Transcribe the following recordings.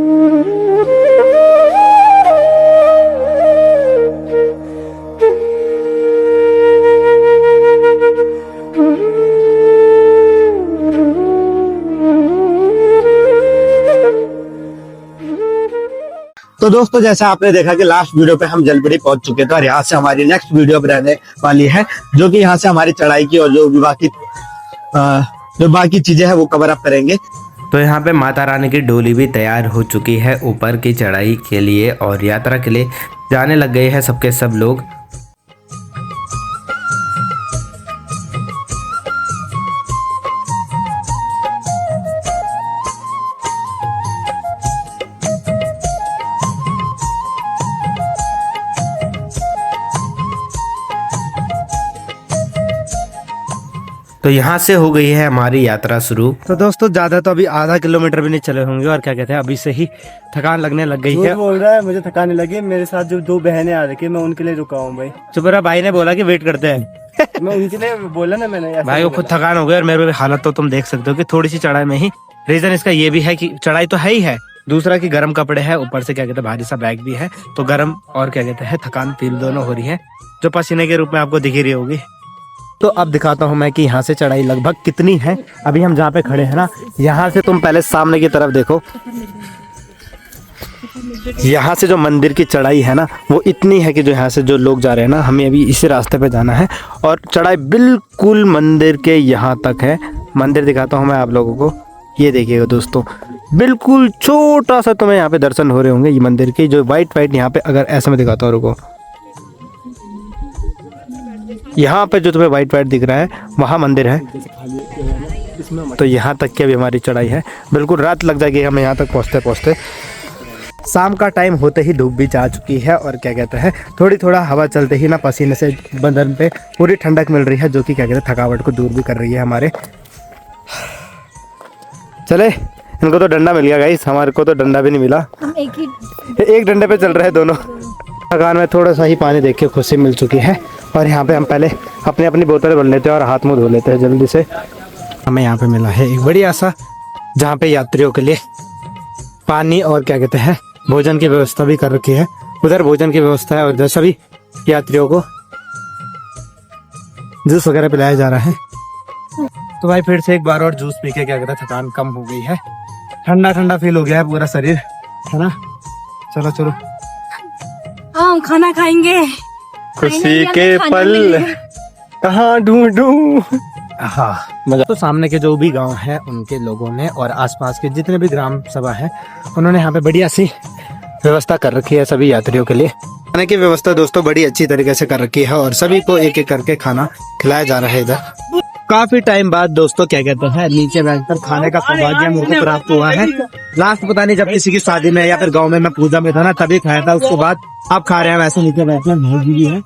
तो दोस्तों जैसा आपने देखा कि लास्ट वीडियो पे हम जलपरी पहुंच चुके थे और यहाँ से हमारी नेक्स्ट वीडियो रहने वाली है, जो कि यहाँ से हमारी चढ़ाई की और जो बाकी चीजें हैं वो कवर अप करेंगे। तो यहाँ पे माता रानी की डोली भी तैयार हो चुकी है ऊपर की चढ़ाई के लिए और यात्रा के लिए जाने लग गए हैं सबके सब लोग। तो यहाँ से हो गई है हमारी यात्रा शुरू। तो दोस्तों ज्यादा तो अभी आधा किलोमीटर भी नहीं चले होंगे और क्या कहते हैं अभी से ही थकान लगने लग गई है। बोल रहा है मुझे थकान लगी। मेरे साथ जो 2 बहनें आ रखी है मैं उनके लिए रुका हूँ भाई। चुपरा भाई ने बोला कि वेट करते हैं मैं उनके लिए बोला ना मैंने। भाई को खुद थकान हो गई और मेरे हालत तो तुम देख सकते हो कि थोड़ी सी चढ़ाई में ही। रीजन इसका ये भी है कि चढ़ाई तो है ही है, दूसरा कि गर्म कपड़े हैं, ऊपर से क्या कहते हैं भारी सा बैग भी है, तो गर्म और क्या कहते हैं थकान फील दोनों हो रही है, जो पसीने के रूप में आपको दिख रही होगी। तो अब दिखाता हूँ मैं कि यहाँ से चढ़ाई लगभग कितनी है। अभी हम जहाँ पे खड़े हैं ना, यहाँ से तुम पहले सामने की तरफ देखो। यहाँ से जो मंदिर की चढ़ाई है ना वो इतनी है कि जो यहाँ से जो लोग जा रहे हैं ना, हमें अभी इसी रास्ते पे जाना है और चढ़ाई बिल्कुल मंदिर के यहाँ तक है। मंदिर दिखाता हूँ मैं आप लोगों को, ये देखिएगा दोस्तों, बिल्कुल छोटा सा तुम्हें यहाँ पे दर्शन हो रहे होंगे ये मंदिर के। जो वाइट यहाँ पे अगर ऐसे में दिखाता हूँ, रुको, यहाँ पे जो तुम्हें वाइट दिख रहा है वहाँ मंदिर है। तो यहाँ तक की अभी हमारी चढ़ाई है, बिल्कुल रात लग जाएगी हमें यहाँ तक पहुँचते पहुँचते। शाम का टाइम होते ही धूप भी जा चुकी है और क्या कहते हैं थोड़ा हवा चलते ही ना पसीने से बदन पे पूरी ठंडक मिल रही है, जो कि क्या कहते हैं थकावट को दूर भी कर रही है हमारे। चले, इनको तो डंडा मिल गया गाइस, हमारे को तो डंडा भी नहीं मिला। एक डंडे पे चल रहे हैं दोनों। थकान में थोड़ा सा ही पानी देख के खुशी मिल चुकी है और यहाँ पे हम पहले अपनी बोतलें भर लेते हैं और हाथ मुँह धो लेते हैं जल्दी से। हमें यहाँ पे मिला है एक बढ़िया सा, जहाँ पे यात्रियों के लिए पानी और क्या कहते हैं भोजन की व्यवस्था भी कर रखी है। उधर भोजन की व्यवस्था है और इधर सभी यात्रियों को जूस वगैरह पिलाया जा रहा है। तो भाई फिर से एक बार और जूस पी के क्या कहते हैं थकान कम हो गई है, ठंडा ठंडा फील हो गया है पूरा शरीर, है ना। चलो चलो हम खाना खाएंगे, खुशी के पल कहाँ ढूंढूं। हाँ मजा। तो सामने के जो भी गांव है उनके लोगों ने और आसपास के जितने भी ग्राम सभा है उन्होंने यहाँ पे बढ़िया सी व्यवस्था कर रखी है सभी यात्रियों के लिए। खाने की व्यवस्था दोस्तों बड़ी अच्छी तरीके से कर रखी है और सभी को एक एक करके खाना खिलाया जा रहा है। इधर काफी टाइम बाद दोस्तों क्या कहते हैं नीचे बैठकर खाने का सौभाग्य मेरे को प्राप्त हुआ है। लास्ट पता नहीं जब किसी की शादी में या फिर गांव में मैं पूजा में था ना तभी खाया था, उसके बाद आप खा रहे हैं वैसे नीचे बैठना भी है।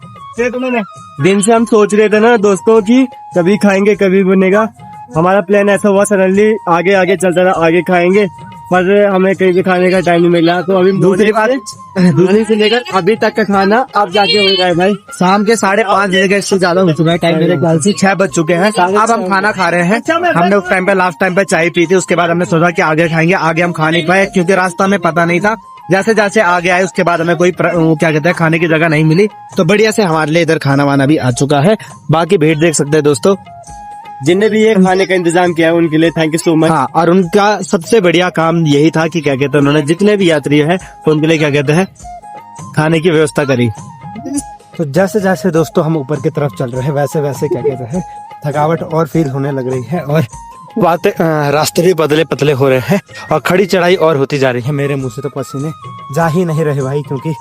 दिन से हम सोच रहे थे ना दोस्तों की कभी खाएंगे कभी बनेगा, हमारा प्लान ऐसा हुआ सडनली आगे आगे चलता रहा, आगे खाएंगे, पर हमें कहीं भी खाने का टाइम नहीं मिला। तो अभी दूसरी बात दूसरी से लेकर अभी तक का खाना अब जाके हो रहा है भाई। शाम के 5:30 बजे से ज्यादा हो चुका है टाइम, मेरे ख्याल से 6 बज चुके हैं। अब हम खाना खा रहे हैं। हमने उस टाइम पे लास्ट टाइम पे चाय पी थी, उसके बाद हमने सोचा कि आगे खाएंगे। आगे हम खा नहीं पाए क्योंकि रास्ता में पता नहीं था, जैसे जैसे आगे आए उसके बाद हमें कोई क्या कहते हैं खाने की जगह नहीं मिली। तो बढ़िया से हमारे लिए इधर खाना वाना भी आ चुका है। बाकी भीड़ देख सकते हैं दोस्तों, जिनने भी ये खाने का इंतजाम किया है उनके लिए थैंक यू सो मच। हाँ, और उनका सबसे बढ़िया काम यही था कि क्या कहते हैं उन्होंने जितने भी यात्री है उनके लिए क्या कहते हैं खाने की व्यवस्था करी। तो जैसे जैसे दोस्तों हम ऊपर की तरफ चल रहे हैं वैसे वैसे क्या कहते हैं थकावट और फील होने लग रही है और बातें रास्ते भी पतले पतले हो रहे हैं और खड़ी चढ़ाई और होती जा रही है। मेरे मुंह से तो पसीने जा ही नहीं रहे भाई, क्योंकि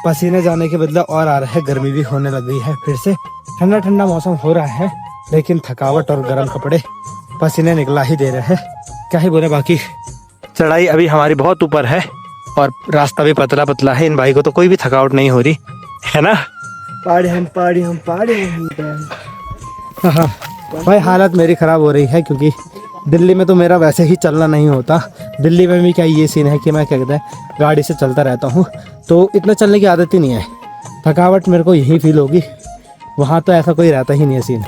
पसीने जाने के बदले और आ रहा है, गर्मी भी होने लग गई है। फिर से ठंडा ठंडा मौसम हो रहा है लेकिन थकावट और गर्म कपड़े पसीने निकला ही दे रहे हैं, क्या ही बोले। बाकी चढ़ाई अभी हमारी बहुत ऊपर है और रास्ता भी पतला पतला है। इन भाई को तो कोई भी थकावट नहीं हो रही है ना। पहाड़ी हाँ भाई, हालत मेरी खराब हो रही है क्योंकि दिल्ली में तो मेरा वैसे ही चलना नहीं होता। दिल्ली में भी क्या ये सीन है कि मैं क्या कहते हैं गाड़ी से चलता रहता हूँ तो इतना चलने की आदत ही नहीं है। थकावट मेरे को यही फील होगी, वहाँ तो ऐसा कोई रहता ही नहीं है सीन।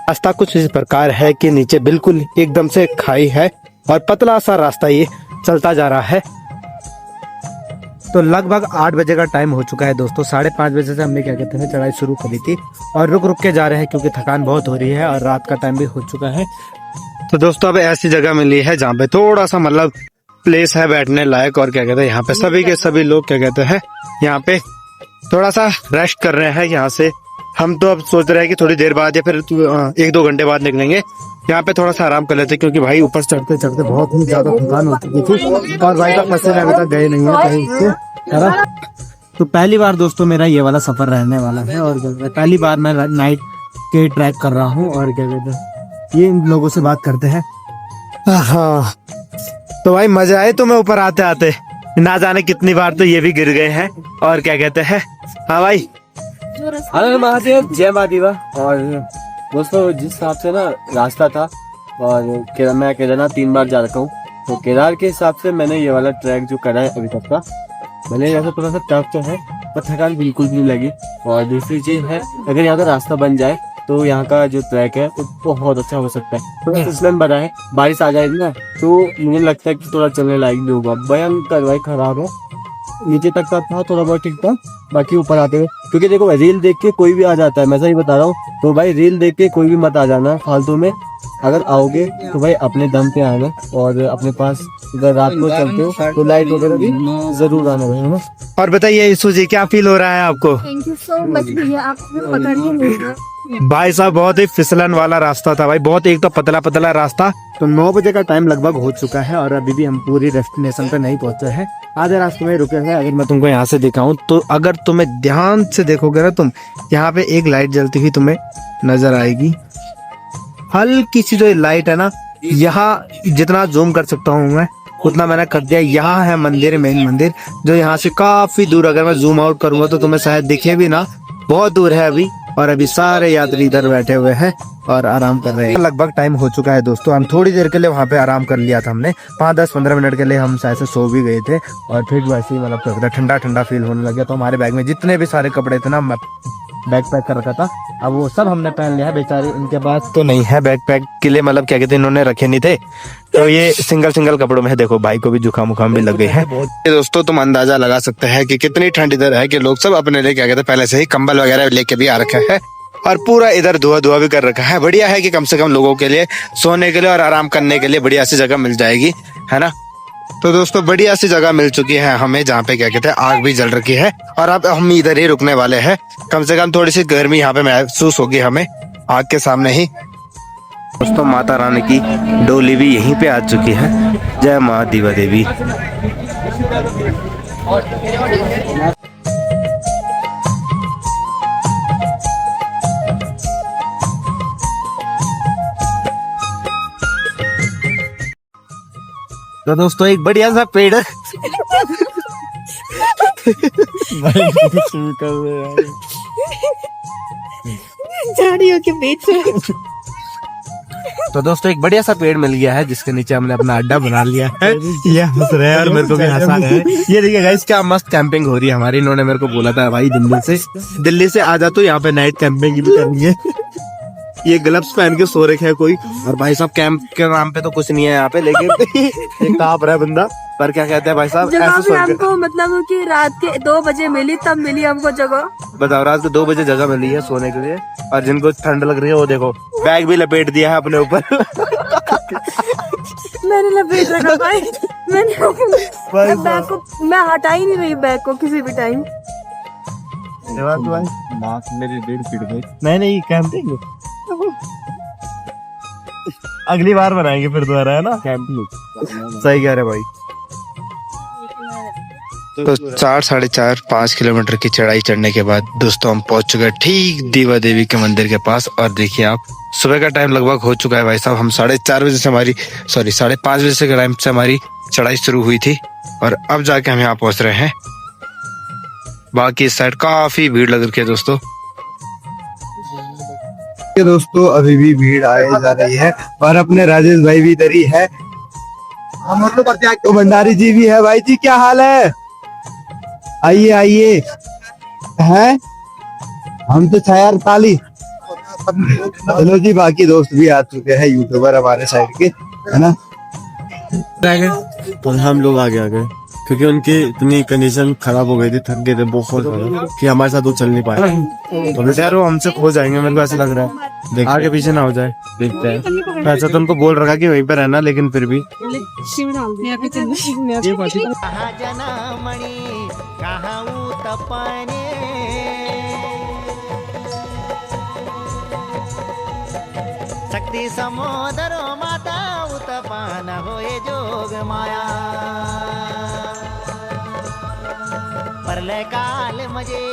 रास्ता कुछ इस प्रकार है कि नीचे बिल्कुल एकदम से खाई है और पतला सा रास्ता ये चलता जा रहा है तो लगभग 8 बजे का टाइम हो चुका है दोस्तों। 5:30 बजे से हमने क्या कहते हैं चढ़ाई शुरू करी थी और रुक रुक के जा रहे हैं क्योंकि थकान बहुत हो रही है और रात का टाइम भी हो चुका है। तो दोस्तों अब ऐसी जगह मिली है जहाँ पे थोड़ा सा मतलब प्लेस है बैठने लायक और क्या कहते हैं यहाँ पे सभी के सभी लोग क्या कहते हैं यहाँ पे थोड़ा सा रेस्ट कर रहे हैं। यहाँ से हम तो अब सोच रहे हैं कि थोड़ी देर बाद या फिर 1-2 घंटे बाद निकलेंगे। यहाँ पे थोड़ा सा आराम कर लेते क्योंकि भाई ऊपर चढ़ते चढ़ते बहुत ही ज्यादा थकान हो चुकी थी और भाई का पसीना अभी तक गए नहीं है कहीं से, है ना। तो पहली बार दोस्तों मेरा ये वाला सफर रहने वाला है और पहली बार मैं नाइट के ट्रैक कर रहा हूँ और क्या कहते हैं ये इन लोगों से बात करते हैं। हाँ तो भाई मजा आए तुम्हें ऊपर आते आते, ना जाने कितनी बार तो ये भी गिर गए हैं और क्या कहते हैं। हाँ भाई हेलो महादेव, जय महादेवा। और दोस्तों जिस हिसाब से ना रास्ता था और मैं केदारनाथ 3 बार जा रखा हूँ, तो केदार के हिसाब से मैंने ये वाला ट्रैक जो करा है अभी तक का, मैंने ऐसा थोड़ा सा टफ तो है पर थकान बिल्कुल भी नहीं लगी। और दूसरी चीज है अगर यहाँ का रास्ता बन जाए तो यहाँ का जो ट्रैक है वो बहुत अच्छा हो सकता है। तो फिसलन बना है, बारिश आ जाएगी ना तो मुझे लगता है कि थोड़ा चलने लायक नहीं होगा। भयंकर भाई खराब है, नीचे तक का था थोड़ा बहुत ठीक था, बाकी ऊपर आते हुए क्योंकि देखो रील देख के कोई भी आ जाता है, मैं सही बता रहा हूँ। तो भाई रील देख के कोई भी मत आ जाना फालतू में, अगर आओगे तो भाई अपने दम पे आना और अपने पास अगर रात को चलते हो तो लाइट वगैरह भी जरूर आना भाई, है ना। और बताइए यीशु जी क्या फील हो रहा है आपको? थैंक यू सो मच भैया, आप पकड़िए मुझे। भाई साहब बहुत ही फिसलन वाला रास्ता था भाई, बहुत एक तो पतला पतला रास्ता। तो 9 बजे का टाइम लगभग हो चुका है और अभी भी हम पूरी डेस्टिनेशन पे नहीं पहुंचे हैं, आधे रास्ते में रुके हैं। अगर मैं तुमको यहाँ से दिखाऊं तो अगर तुम्हें ध्यान से देखोगे ना तुम, यहाँ पे एक लाइट जलती हुई तुम्हें नजर आएगी, हल्की सी जो लाइट है ना, यहाँ जितना जूम कर सकता हूँ मैं उतना मैंने कर दिया। यहाँ है मंदिर, मेन मंदिर जो यहाँ से काफी दूर, अगर मैं जूम आउट करूंगा तो तुम्हें शायद दिखे भी ना, बहुत दूर है अभी। और अभी सारे यात्री इधर बैठे हुए हैं और आराम कर रहे हैं। लगभग टाइम हो चुका है दोस्तों, हम थोड़ी देर के लिए वहाँ पे आराम कर लिया था हमने, 5-10-15 मिनट के लिए हम शायद से सो भी गए थे और फिर वैसे ही मतलब ठंडा ठंडा फील होने लगा। तो हमारे बैग में जितने भी सारे कपड़े थे ना, मैं बैग पैक कर रखा था, अब वो सब हमने पहन लिया है। बेचारे इनके पास तो नहीं है बैग पैक के लिए, मतलब क्या कहते हैं इन्होंने रखे नहीं थे, तो ये सिंगल कपड़ों में है। देखो भाई को भी जुकाम उखाम भी लग गई है। दोस्तों तुम अंदाजा लगा सकते हैं कि कितनी ठंड इधर है कि लोग सब अपने लिए क्या कहते हैं पहले से ही कंबल वगैरह लेके भी आ रखा है और पूरा इधर धुआं भी कर रखा है। बढ़िया है कि कम से कम लोगों के लिए सोने के लिए और आराम करने के लिए बढ़िया सी जगह मिल जाएगी, है ना। तो दोस्तों बढ़िया सी जगह मिल चुकी है हमें जहाँ पे क्या कहते हैं आग भी जल रखी है और अब हम इधर ही रुकने वाले हैं। कम से कम थोड़ी सी गर्मी यहाँ पे महसूस होगी हमें आग के सामने ही। दोस्तों माता रानी की डोली भी यहीं पे आ चुकी है। जय माँ दीवा देवी। तो दोस्तों एक बढ़िया सा पेड़ झाड़ियों के बीच में। तो दोस्तों एक बढ़िया सा पेड़ मिल गया है जिसके नीचे हमने अपना अड्डा बना लिया है। ये हंस रहे हैं और मेरे को भी हंसा रहे हैं। ये देखिए गाइस क्या मस्त कैंपिंग हो रही है हमारी। इन्होंने मेरे को बोला था भाई दिल्ली से आ जा तो यहाँ पे नाइट कैंपिंग भी करनी है। ये ग्लव्स पहन के सो रखे है कोई, और भाई साहब कैंप के नाम पे तो कुछ नहीं है यहाँ पे, लेकिन ये कांप रहा है बंदा। पर क्या कहते हैं भाई साहब, जगह ऐसे भी सो के हमको मतलब कि रात के 2 बजे मिली, तब मिली हमको जगह। बताओ, रात को 2 बजे जगह मिली है सोने के लिए। और जिनको ठंड लग रही है वो देखो बैग भी लपेट दिया है अपने ऊपर। मैंने लपेट रखा भाई, मैंने बैग को मैं हटा ही नहीं रही बैग को किसी भी टाइम। मेरी 1.5 फीट गई। नहीं कैंपिंग अगली बार बनाएंगे फिर दोबारा, है ना कैंपिंग। सही कह रहे भाई। तो 4-4.5 किलोमीटर की चढ़ाई चढ़ने के बाद दोस्तों हम पहुंच चुके हैं ठीक दीवा देवी के मंदिर के पास। और देखिए आप, सुबह का टाइम लगभग हो चुका है भाई साहब। हम 4:30 बजे से 5:30 बजे से टाइम से हमारी चढ़ाई शुरू हुई थी और अब जाके हम यहाँ पहुंच रहे हैं। बाकी इस साइड काफी भीड़ लग रही है दोस्तों अभी भी भीड़ आए जा रही है और अपने राजेश भाई भी इधर ही है, तो भंडारी जी भी है। भाई जी क्या हाल है? आइए हैं, हम तो 6:48। चलो जी, बाकी दोस्त भी आ चुके हैं, यूट्यूबर हमारे साइड के, है ना। तो हम लोग आगे आ गए। क्योंकि उनकी इतनी कंडीशन खराब हो गई थी, थक गए थे बहुत ज्यादा कि हमारे साथ वो चल नहीं पाए। तो बेटा यार वो हमसे खो जाएंगे, मेरे को ऐसा लग रहा है, आगे पीछे ना हो जाए, देखते हैं। ऐसा तो उनको बोल रखा कि वहीं पे रहना, लेकिन फिर भी शक्ति समुद्र माता उत्पन्न होए जोग माया प्रलय काल मजे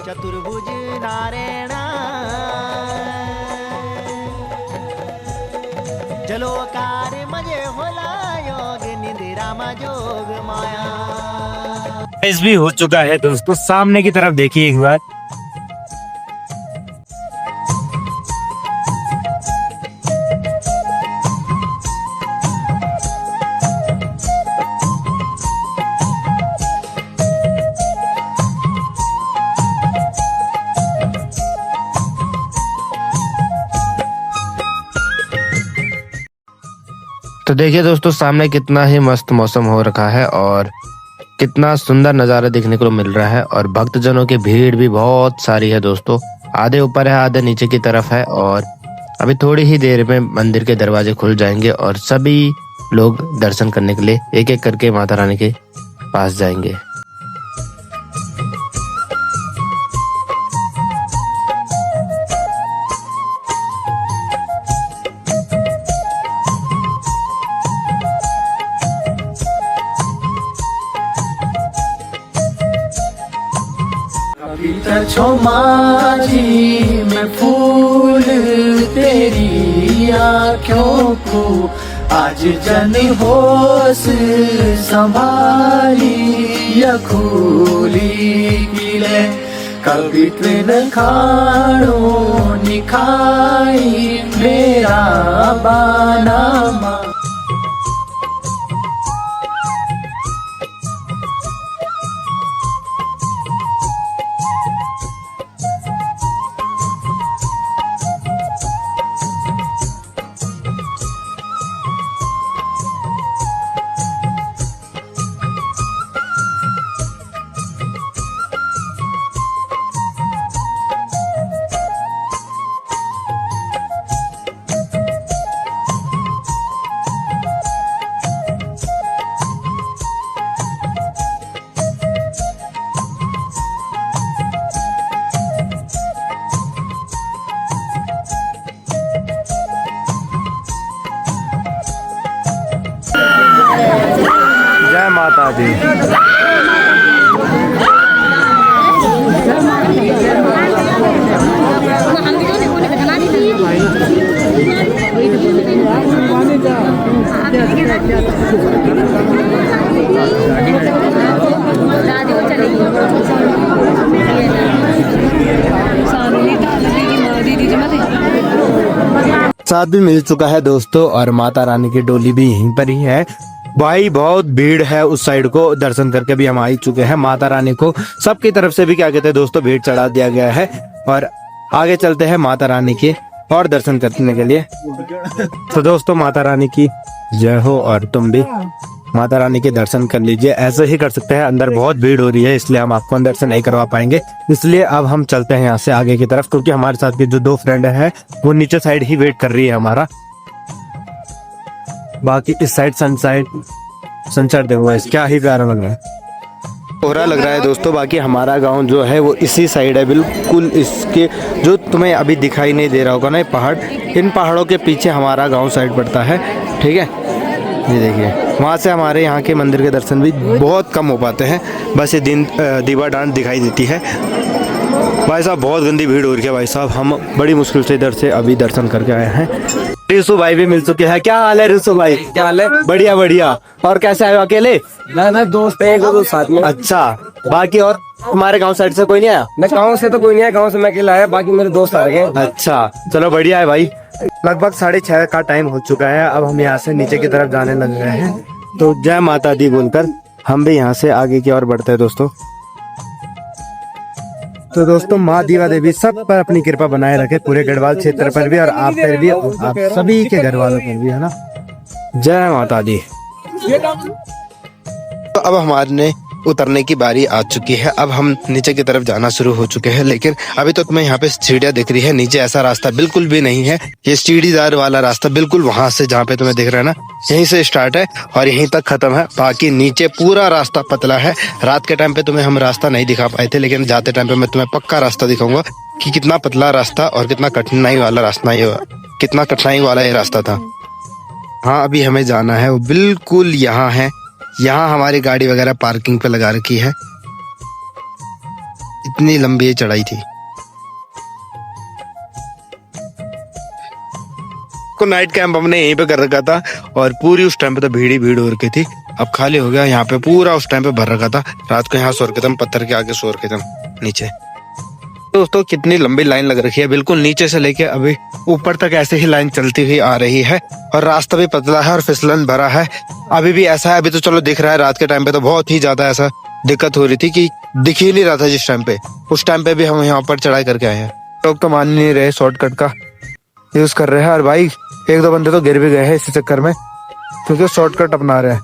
चतुर्भुज नारायण जलोकार मजे होला योग निंदिरा जोग माया। इस भी हो चुका है दोस्तों, सामने की तरफ देखिए एक बार। तो देखिए दोस्तों सामने कितना ही मस्त मौसम हो रखा है और कितना सुंदर नज़ारा देखने को मिल रहा है और भक्तजनों की भीड़ भी बहुत सारी है दोस्तों। आधे ऊपर है, आधे नीचे की तरफ है और अभी थोड़ी ही देर में मंदिर के दरवाजे खुल जाएंगे और सभी लोग दर्शन करने के लिए एक एक करके माता रानी के पास जाएंगे। छो माझी मैं फूल तेरी आँखों को आज जन होश संभाली या खूली किले कभी ट्रेन खाड़ो निखाई मेरा बानामा। जय माता दी। साथ भी मिल चुका है दोस्तों और माता रानी की डोली भी यहीं पर ही है। भाई बहुत भीड़ है उस साइड को, दर्शन करके भी हम आ ही चुके हैं। माता रानी को सबकी तरफ से भी क्या कहते हैं दोस्तों भीड़ चढ़ा दिया गया है और आगे चलते हैं माता रानी के और दर्शन करने के लिए। तो दोस्तों माता रानी की जय हो और तुम भी माता रानी के दर्शन कर लीजिए। ऐसे ही कर सकते हैं, अंदर बहुत भीड़ हो रही है इसलिए हम आपको अंदर से नहीं करवा पाएंगे, इसलिए अब हम चलते हैं यहाँ से आगे की तरफ, क्योंकि हमारे साथ के जो दो फ्रेंड है वो नीचे साइड ही वेट कर रही है हमारा। बाकी इस साइड सनसेट देखो क्या ही प्यारा लग रहा है, कोहरा लग रहा है दोस्तों। बाकी हमारा गांव जो है वो इसी साइड है, बिल्कुल इसके जो तुम्हें अभी दिखाई नहीं दे रहा होगा ना ये पहाड़, इन पहाड़ों के पीछे हमारा गांव साइड पड़ता है। ठीक है, ये देखिए वहाँ से हमारे यहाँ के मंदिर के दर्शन भी बहुत कम हो पाते हैं, बस ये दीवा डांट दिखाई देती है। भाई साहब बहुत गंदी भीड़ हो रही है भाई साहब, हम बड़ी मुश्किल से इधर से अभी दर्शन करके आए हैं। रिसु भाई भी मिल चुके हैं। क्या हाल है रिसु भाई? क्या हाल है? बढ़िया बढ़िया। और कैसे आए हो? अकेले? ना दोस्त है दो साथ में। अच्छा, बाकी और तुम्हारे गांव साइड से कोई नहीं आया? मैं गाँव से तो कोई नहीं है, गाँव से मैं अकेला आया, बाकी मेरे दोस्त आ गए। अच्छा चलो बढ़िया है भाई। लगभग 6:30 का टाइम हो चुका है, अब हम यहाँ से नीचे की तरफ जाने लग गए हैं। तो जय माता दी बोलकर हम भी यहाँ से आगे की ओर बढ़ते हैं दोस्तों। तो दोस्तों माँ दीवा देवी सब पर अपनी कृपा बनाए रखे, पूरे गढ़वाल क्षेत्र पर भी और आप पर भी, आप सभी के घर वालों पर भी, है ना। जय माता दी। तो अब हमारे उतरने की बारी आ चुकी है। अब हम नीचे की तरफ जाना शुरू हो चुके हैं, लेकिन अभी तो तुम्हें यहाँ पे सीढ़ियाँ दिख रही है। नीचे ऐसा रास्ता बिल्कुल भी नहीं है, ये सीढ़ीदार वाला रास्ता बिल्कुल वहां से जहाँ पे तुम्हें दिख रहा है ना, यहीं से स्टार्ट है और यहीं तक खत्म है। बाकी नीचे पूरा रास्ता पतला है। रात के टाइम पे तुम्हें हम रास्ता नहीं दिखा पाए थे, लेकिन जाते टाइम पे मैं तुम्हें पक्का रास्ता दिखाऊंगा कि कितना पतला रास्ता और कितना कठिनाई वाला ये रास्ता था। हाँ, अभी हमें जाना है, वो बिल्कुल यहाँ है। यहाँ हमारी गाड़ी वगैरह पार्किंग पे लगा रखी है। इतनी लंबी ये चढ़ाई थी। को नाइट कैंप हमने यहीं पे कर रखा था और पूरी उस टाइम पे तो भीड़ ही भीड़ हो रखी थी। अब खाली हो गया। यहाँ पे पूरा उस टाइम पे भर रखा था। रात को यहाँ सो रखे थे हम, पत्थर के आगे सो रखे थे हम नीचे। दोस्तों कितनी लंबी लाइन लग रखी है, बिल्कुल नीचे से लेके अभी ऊपर तक ऐसे ही लाइन चलती हुई आ रही है। और रास्ता भी पतला है और फिसलन भरा है। अभी भी ऐसा है, अभी तो चलो दिख रहा है। रात के टाइम पे तो बहुत ही ज्यादा ऐसा दिक्कत हो रही थी कि दिख ही नहीं रहा था जिस टाइम पे। उस टाइम पे भी हम यहाँ पर चढ़ाई करके आए हैं। लोग तो मान नहीं रहे, शॉर्टकट का यूज कर रहे हैं। और भाई एक दो बंदे तो गिर भी गए हैं इसी चक्कर में, क्योंकि शॉर्टकट अपना रहे हैं।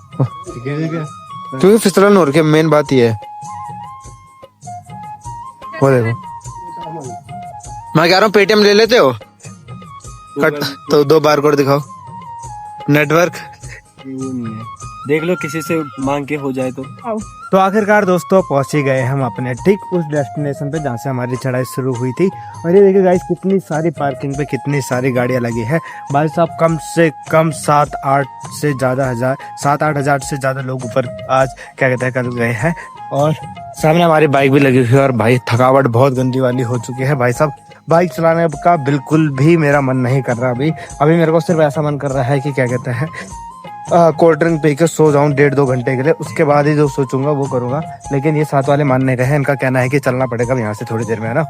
क्योंकि फिसलन हो रही है, मेन बात ये है। वो देखो, मैं कह रहा हूँ पेटीएम ले लेते हो कट, तो 2 बारकोड दिखाओ। नेटवर्क देख लो किसी से मांग के हो जाए तो आखिरकार दोस्तों पहुंच ही गए हम अपने ठीक उस डेस्टिनेशन पे जहाँ से हमारी चढ़ाई शुरू हुई थी। और ये देखिए गाइस, कितनी सारी पार्किंग पे कितनी सारी गाड़ियां लगी है। भाई साहब कम से कम 7-8 हजार से ज्यादा लोग ऊपर आज क्या कहते हैं कर गए हैं। और सामने हमारी बाइक भी लगी हुई है। और भाई थकावट बहुत गंदी वाली हो चुकी है। भाई साहब बाइक चलाने का बिल्कुल भी मेरा मन नहीं कर रहा। अभी मेरे को सिर्फ ऐसा मन कर रहा है कि क्या कहते हैं कोल्ड ड्रिंक पी के सो जाऊं 1.5-2 घंटे के लिए। उसके बाद ही जो सोचूंगा वो करूंगा। लेकिन ये साथ वाले मान नहीं रहे हैं। इनका कहना है कि चलना पड़ेगा यहाँ से थोड़ी देर में, है ना।